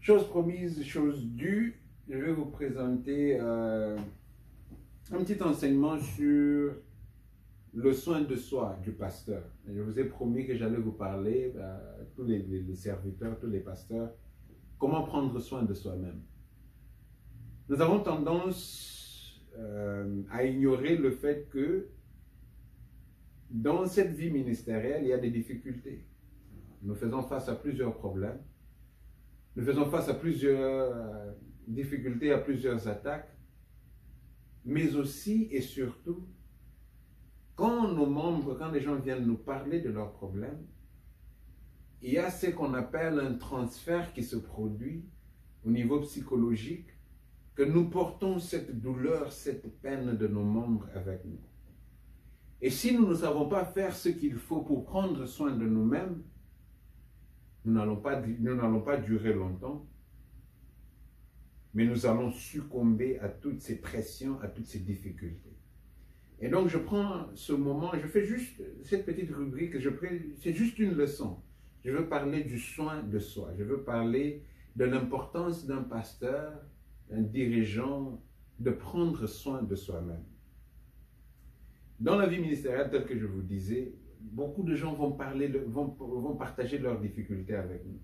Chose promise, chose due, je vais vous présenter un petit enseignement sur le soin de soi du pasteur. Je vous ai promis que j'allais vous parler, tous les serviteurs, tous les pasteurs, comment prendre soin de soi-même. Nous avons tendance à ignorer le fait que dans cette vie ministérielle, il y a des difficultés. Nous faisons face à plusieurs problèmes. Nous faisons face à plusieurs difficultés, à plusieurs attaques. Mais aussi et surtout, quand nos membres, quand les gens viennent nous parler de leurs problèmes, il y a ce qu'on appelle un transfert qui se produit au niveau psychologique, que nous portons cette douleur, cette peine de nos membres avec nous. Et si nous ne savons pas faire ce qu'il faut pour prendre soin de nous-mêmes, nous n'allons pas durer longtemps, mais nous allons succomber à toutes ces pressions, à toutes ces difficultés. Et donc je prends ce moment, je fais juste cette petite rubrique, c'est juste une leçon. Je veux parler du soin de soi, je veux parler de l'importance d'un pasteur, d'un dirigeant, de prendre soin de soi-même. Dans la vie ministérielle, telle que je vous disais, beaucoup de gens vont partager leurs difficultés avec nous.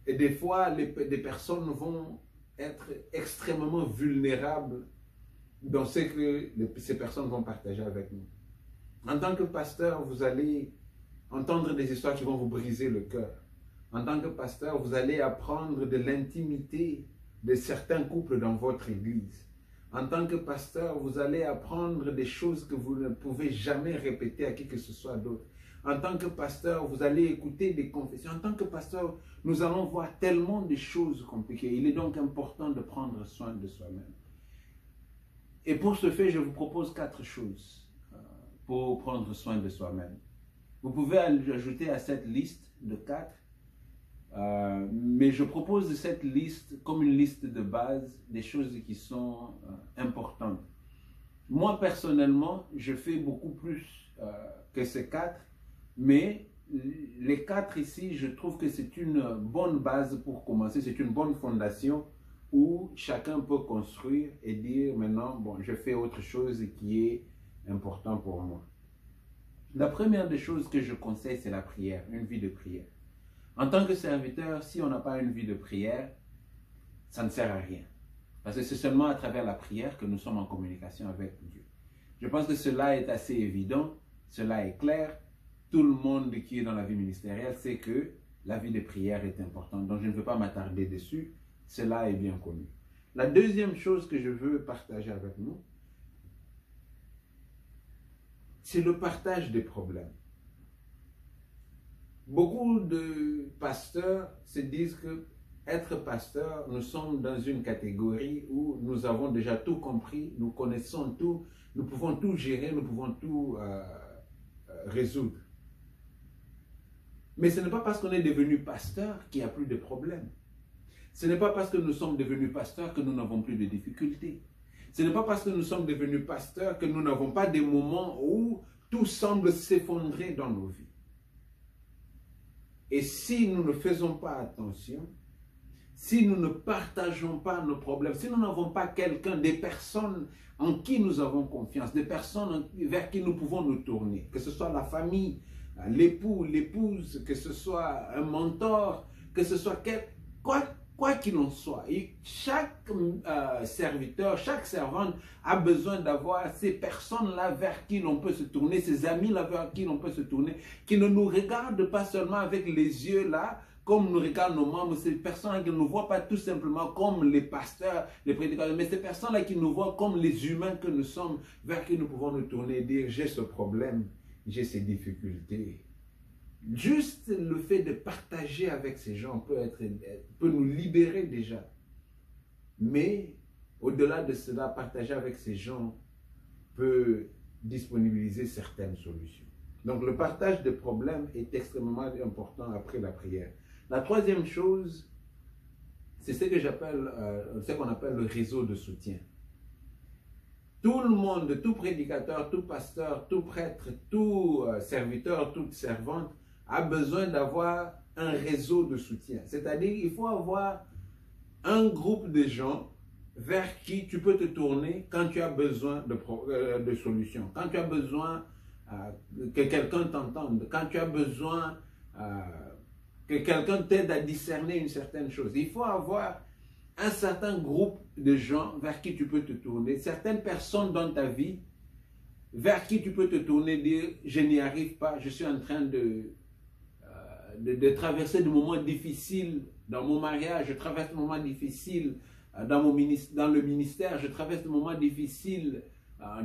Et des fois, des personnes vont être extrêmement vulnérables dans ce que ces personnes vont partager avec nous. En tant que pasteur, vous allez entendre des histoires qui vont vous briser le cœur. En tant que pasteur, vous allez apprendre de l'intimité de certains couples dans votre église. En tant que pasteur, vous allez apprendre des choses que vous ne pouvez jamais répéter à qui que ce soit d'autre. En tant que pasteur, vous allez écouter des confessions. En tant que pasteur, nous allons voir tellement de choses compliquées. Il est donc important de prendre soin de soi-même. Et pour ce fait, je vous propose 4 choses pour prendre soin de soi-même. Vous pouvez ajouter à cette liste de 4, mais je propose cette liste comme une liste de base des choses qui sont importantes. Moi, personnellement, je fais beaucoup plus que ces 4, mais les 4 ici, je trouve que c'est une bonne base pour commencer, c'est une bonne fondation où chacun peut construire et dire maintenant, bon, je fais autre chose qui est important pour moi. La première des choses que je conseille, c'est la prière, une vie de prière. En tant que serviteur, si on n'a pas une vie de prière, ça ne sert à rien. Parce que c'est seulement à travers la prière que nous sommes en communication avec Dieu. Je pense que cela est assez évident, cela est clair. Tout le monde qui est dans la vie ministérielle sait que la vie de prière est importante. Donc je ne veux pas m'attarder dessus, cela est bien connu. La deuxième chose que je veux partager avec nous, c'est le partage des problèmes. Beaucoup de pasteurs se disent que être pasteur, nous sommes dans une catégorie où nous avons déjà tout compris, nous connaissons tout, nous pouvons tout gérer, nous pouvons tout résoudre. Mais ce n'est pas parce qu'on est devenu pasteur qu'il n'y a plus de problèmes. Ce n'est pas parce que nous sommes devenus pasteurs que nous n'avons plus de difficultés. Ce n'est pas parce que nous sommes devenus pasteurs que nous n'avons pas des moments où tout semble s'effondrer dans nos vies. Et si nous ne faisons pas attention, si nous ne partageons pas nos problèmes, si nous n'avons pas quelqu'un, des personnes en qui nous avons confiance, des personnes vers qui nous pouvons nous tourner, que ce soit la famille, l'époux, l'épouse, que ce soit un mentor, que ce soit quoi qu'il en soit, et chaque serviteur, chaque servante a besoin d'avoir ces personnes-là vers qui l'on peut se tourner, ces amis-là vers qui l'on peut se tourner, qui ne nous regardent pas seulement avec les yeux-là, comme nous regardent nos membres, ces personnes-là qui ne nous voient pas tout simplement comme les pasteurs, les prédicateurs, mais ces personnes-là qui nous voient comme les humains que nous sommes, vers qui nous pouvons nous tourner et dire, j'ai ce problème, j'ai ces difficultés. Juste le fait de partager avec ces gens peut nous libérer déjà. Mais au-delà de cela, partager avec ces gens peut disponibiliser certaines solutions. Donc le partage de problèmes est extrêmement important après la prière. La troisième chose, c'est ce qu'on appelle le réseau de soutien. Tout le monde, tout prédicateur, tout pasteur, tout prêtre, tout serviteur, toute servante a besoin d'avoir un réseau de soutien. C'est-à-dire qu'il faut avoir un groupe de gens vers qui tu peux te tourner quand tu as besoin de solutions, quand tu as besoin que quelqu'un t'entende, quand tu as besoin que quelqu'un t'aide à discerner une certaine chose. Il faut avoir un certain groupe de gens vers qui tu peux te tourner, certaines personnes dans ta vie vers qui tu peux te tourner et dire « je n'y arrive pas, je suis en train de traverser des moments difficiles dans mon mariage, je traverse des moments difficiles dans le ministère, je traverse des moments difficiles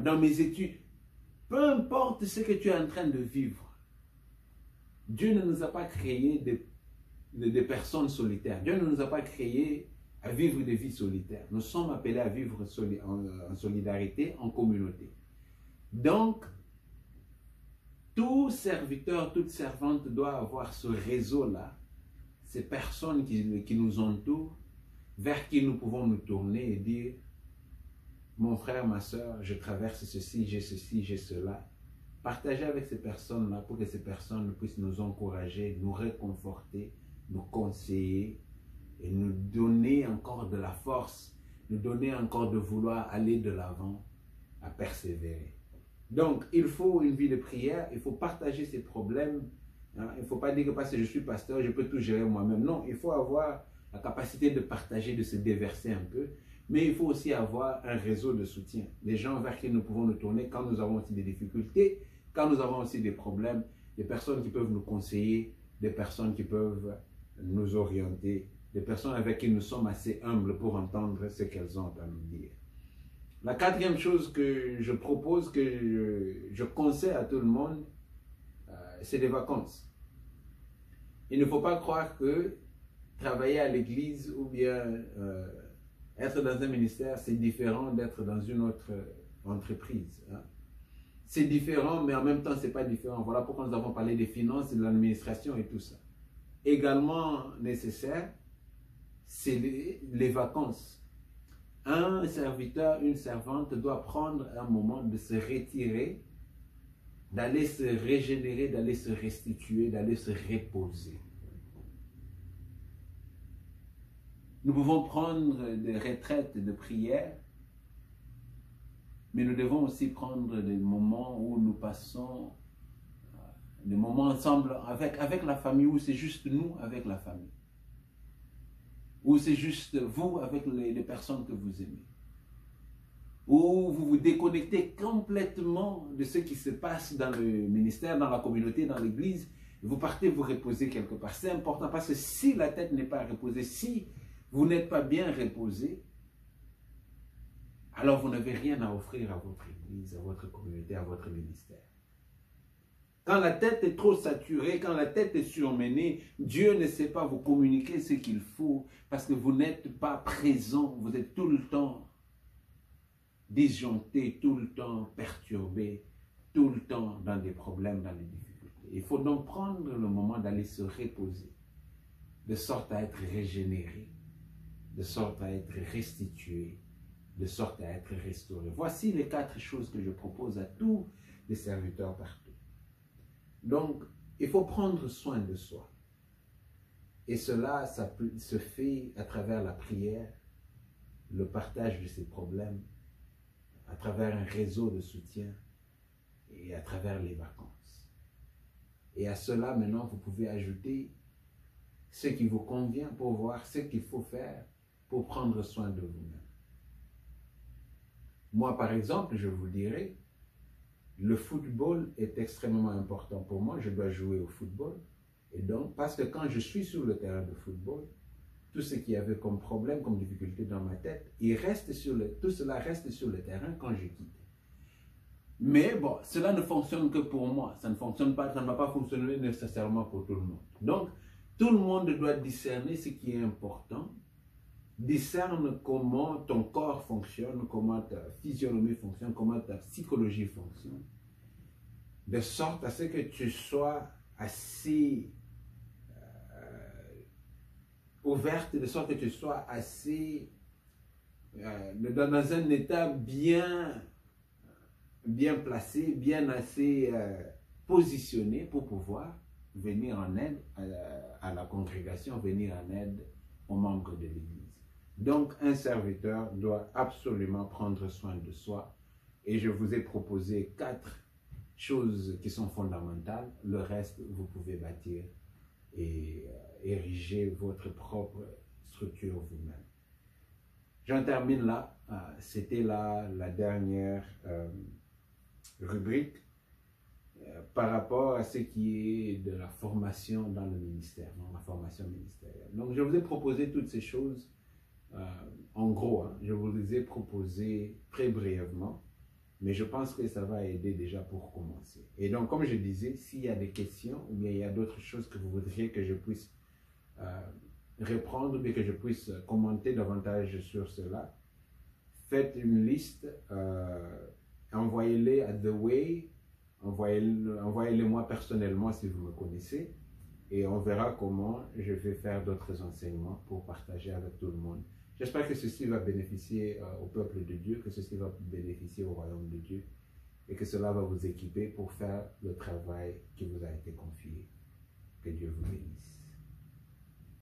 dans mes études. » Peu importe ce que tu es en train de vivre, Dieu ne nous a pas créé des personnes solitaires. Dieu ne nous a pas créés à vivre des vies solitaires. Nous sommes appelés à vivre en solidarité, en communauté. Donc, tout serviteur, toute servante doit avoir ce réseau-là, ces personnes qui nous entourent, vers qui nous pouvons nous tourner et dire « Mon frère, ma soeur, je traverse ceci, j'ai cela. » Partager avec ces personnes-là pour que ces personnes puissent nous encourager, nous réconforter, nous conseiller et nous donner encore de la force, nous donner encore de vouloir aller de l'avant, à persévérer. Donc, il faut une vie de prière, il faut partager ses problèmes. Hein. Il ne faut pas dire que parce que je suis pasteur, je peux tout gérer moi-même. Non, il faut avoir la capacité de partager, de se déverser un peu. Mais il faut aussi avoir un réseau de soutien. Des gens vers qui nous pouvons nous tourner quand nous avons aussi des difficultés, quand nous avons aussi des problèmes, des personnes qui peuvent nous conseiller, des personnes qui peuvent nous orienter, des personnes avec qui nous sommes assez humbles pour entendre ce qu'elles ont à nous dire. La quatrième chose que je propose, que je conseille à tout le monde, c'est des vacances. Il ne faut pas croire que travailler à l'église ou bien être dans un ministère, c'est différent d'être dans une autre entreprise. Hein. C'est différent, mais en même temps, ce n'est pas différent. Voilà pourquoi nous avons parlé des finances, de l'administration et tout ça. Également nécessaire, c'est les vacances. Un serviteur, une servante doit prendre un moment de se retirer, d'aller se régénérer, d'aller se restituer, d'aller se reposer. Nous pouvons prendre des retraites de prière, mais nous devons aussi prendre des moments où nous passons des moments ensemble avec la famille, où c'est juste nous avec la famille. Ou c'est juste vous avec les personnes que vous aimez. Ou vous vous déconnectez complètement de ce qui se passe dans le ministère, dans la communauté, dans l'église. Vous partez vous reposer quelque part. C'est important parce que si la tête n'est pas reposée, si vous n'êtes pas bien reposé, alors vous n'avez rien à offrir à votre église, à votre communauté, à votre ministère. Quand la tête est trop saturée, quand la tête est surmenée, Dieu ne sait pas vous communiquer ce qu'il faut parce que vous n'êtes pas présent, vous êtes tout le temps disjoncté, tout le temps perturbé, tout le temps dans des problèmes, dans des difficultés. Il faut donc prendre le moment d'aller se reposer, de sorte à être régénéré, de sorte à être restitué, de sorte à être restauré. Voici les 4 choses que je propose à tous les serviteurs partout. Donc, il faut prendre soin de soi. Et cela, ça se fait à travers la prière, le partage de ses problèmes, à travers un réseau de soutien et à travers les vacances. Et à cela, maintenant, vous pouvez ajouter ce qui vous convient pour voir ce qu'il faut faire pour prendre soin de vous-même. Moi, par exemple, je vous dirais, le football est extrêmement important pour moi. Je dois jouer au football. Et donc, parce que quand je suis sur le terrain de football, tout ce qu'il y avait comme problème, comme difficulté dans ma tête, tout cela reste sur le terrain quand je quitte. Mais bon, cela ne fonctionne que pour moi. Ça ne fonctionne pas, ça ne va pas fonctionner nécessairement pour tout le monde. Donc, tout le monde doit discerner ce qui est important. Discerne comment ton corps fonctionne, comment ta physionomie fonctionne, comment ta psychologie fonctionne, de sorte à ce que tu sois assez ouverte, de sorte que tu sois assez dans un état bien placé, bien assez positionné pour pouvoir venir en aide à la congrégation, venir en aide aux membres de l'Église. Donc, un serviteur doit absolument prendre soin de soi. Et je vous ai proposé 4 choses qui sont fondamentales. Le reste, vous pouvez bâtir et ériger votre propre structure vous-même. J'en termine là. C'était la dernière rubrique par rapport à ce qui est de la formation dans le ministère, dans la formation ministérielle. Donc, je vous ai proposé toutes ces choses. En gros, je vous les ai proposées très brièvement, mais je pense que ça va aider déjà pour commencer. Et donc, comme je disais, s'il y a des questions ou bien il y a d'autres choses que vous voudriez que je puisse répondre ou bien que je puisse commenter davantage sur cela, faites une liste, envoyez-les à The Way, envoyez-les moi personnellement si vous me connaissez, et on verra comment je vais faire d'autres enseignements pour partager avec tout le monde. J'espère que ceci va bénéficier au peuple de Dieu, que ceci va bénéficier au royaume de Dieu et que cela va vous équiper pour faire le travail qui vous a été confié. Que Dieu vous bénisse.